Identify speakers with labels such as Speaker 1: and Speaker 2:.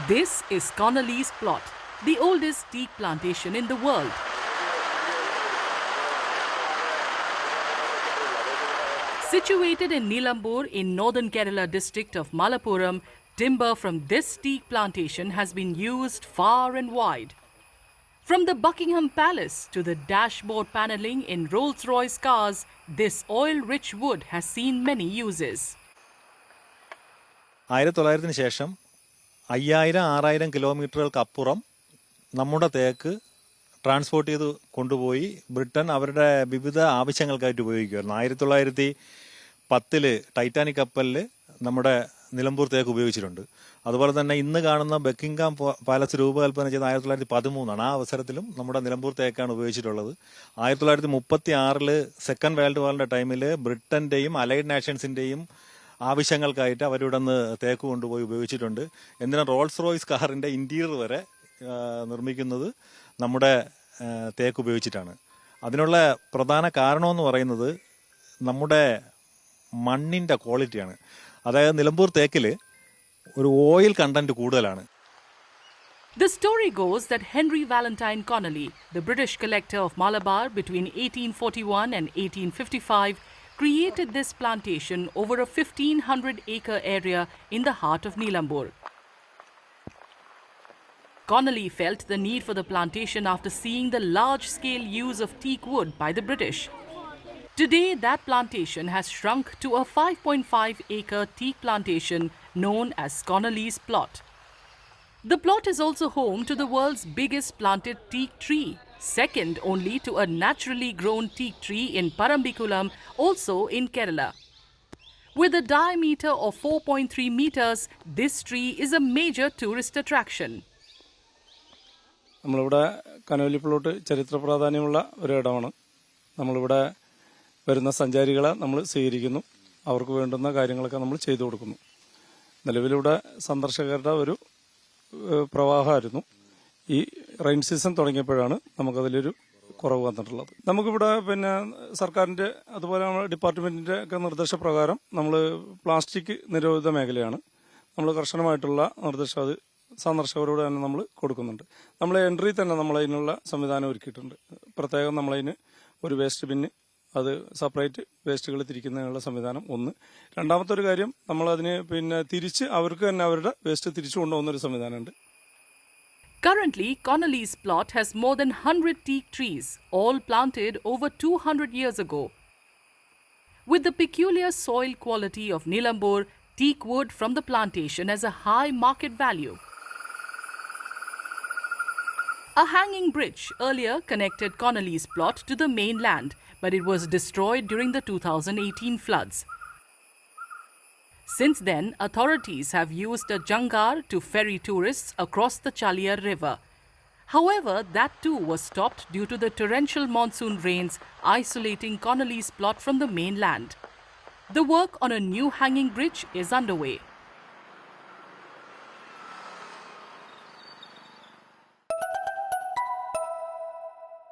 Speaker 1: This is Connolly's plot, the oldest teak plantation in the world. Situated in Nilambur in northern Kerala district of Malappuram, timber from this teak plantation has been used far and wide. From the Buckingham Palace to the dashboard paneling in Rolls-Royce cars, this oil-rich wood has seen many uses.
Speaker 2: 1900 ശേഷം 5000-6000 കിലോമീറ്ററുകൾക്കപ്പുറം നമ്മുടെ തേക്ക് transport ചെയ്ത് കൊണ്ടുപോയി Britain അവരുടെ വിവിധ ആവശ്യങ്ങൾക്കായിട്ട് ഉപയോഗിക്കുമായിരുന്നു. 1910 Titanic കപ്പലിൽ നമ്മുടെ നിലമ്പൂർ തേക്ക് ഉപയോഗിച്ചിട്ടുണ്ട്. അതുപോലെ തന്നെ ഇന്ന് കാണുന്ന ബക്കിംഗ്ഹാം പാലസ് രൂപകൽപ്പന ചെയ്ത 1913 ആ അവസരത്തിലും നമ്മുടെ നിലമ്പൂർ തേക്കാണ് ഉപയോഗിച്ചിട്ടുള്ളത്. 1936 സെക്കൻഡ് വേൾഡ് വാറിന്റെ ടൈമിൽ ബ്രിട്ടന്റെയും അലൈഡ് നേഷൻസിന്റെയും ആവശ്യങ്ങൾക്കായിട്ട് അവരിവിടെ നിന്ന് തേക്ക് കൊണ്ടുപോയി ഉപയോഗിച്ചിട്ടുണ്ട്. എന്തിനാ റോൾസ് റോയ്സ് കാറിന്റെ ഇന്റീരിയർ വരെ നിർമ്മിക്കുന്നത് നമ്മുടെ തേക്ക് ഉപയോഗിച്ചിട്ടാണ്. അതിനുള്ള പ്രധാന കാരണമെന്ന് പറയുന്നത് നമ്മുടെ മണ്ണിന്റെ ക്വാളിറ്റിയാണ്. അതായത് നിലമ്പൂർ തേക്കിൽ ഒരു ഓയിൽ കണ്ടന്റ് കൂടുതലാണ്.
Speaker 1: The story goes that Henry Valentine Connolly, the British collector of Malabar between 1841 and 1855, created this plantation over a 1500-acre area in the heart of Nilambur. Connolly felt the need for the plantation after seeing the large-scale use of teak wood by the British. Today, that plantation has shrunk to a 5.5-acre teak plantation known as Connolly's plot. The plot is also home to the world's biggest planted teak tree, second only to a naturally grown teak tree in Parambikulam, also in Kerala. With a diameter of 4.3 meters, this tree is a major tourist attraction.
Speaker 3: നമ്മളിവിടെ Conolly plot ചരിത്ര പ്രാധാന്യമുള്ള ഒരിടമാണ്. നമ്മളിവിടെ വരുന്ന സഞ്ചാരികളെ നമ്മൾ സ്വീകരിക്കുന്നു, അവർക്ക് വേണ്ടുന്ന കാര്യങ്ങളൊക്കെ നമ്മൾ ചെയ്തു കൊടുക്കുന്നു. നിലവിലിവിടെ സന്ദർശകരുടെ ഒരു പ്രവാഹമായിരുന്നു. ഈ റെയിൻ സീസൺ തുടങ്ങിയപ്പോഴാണ് നമുക്കതിലൊരു കുറവ് വന്നിട്ടുള്ളത്. നമുക്കിവിടെ സർക്കാരിന്റെ അതുപോലെ നമ്മുടെ ഡിപ്പാർട്ട്മെന്റിന്റെ ഒക്കെ നിർദ്ദേശപ്രകാരം നമ്മൾ പ്ലാസ്റ്റിക് നിരോധിത മേഖലയാണ്. നമ്മൾ കർശനമായിട്ടുള്ള നിർദ്ദേശം അത് സന്ദർശകരോട് തന്നെ നമ്മൾ കൊടുക്കുന്നുണ്ട്. നമ്മൾ എൻട്രി തന്നെ നമ്മളതിനുള്ള സംവിധാനം ഒരുക്കിയിട്ടുണ്ട്. പ്രത്യേകം നമ്മളതിന് ഒരു വേസ്റ്റ് ബിന്ന്, അത് സെപ്പറേറ്റ് വേസ്റ്റുകൾ തിരിക്കുന്നതിനുള്ള സംവിധാനം ഒന്ന്. രണ്ടാമത്തെ ഒരു കാര്യം, നമ്മളതിന് തിരിച്ച് അവർക്ക് തന്നെ അവരുടെ വേസ്റ്റ് തിരിച്ചു കൊണ്ടുപോകുന്നൊരു സംവിധാനമുണ്ട്.
Speaker 1: Currently, Connolly's plot has more than 100 teak trees, all planted over 200 years ago. With the peculiar soil quality of Nilambur, teak wood from the plantation has a high market value. A hanging bridge earlier connected Connolly's plot to the mainland, but it was destroyed during the 2018 floods. Since then, authorities have used a jangar to ferry tourists across the Chaliyar River. However, that too was stopped due to the torrential monsoon rains isolating Connolly's plot from the mainland. The work on a new hanging bridge is underway.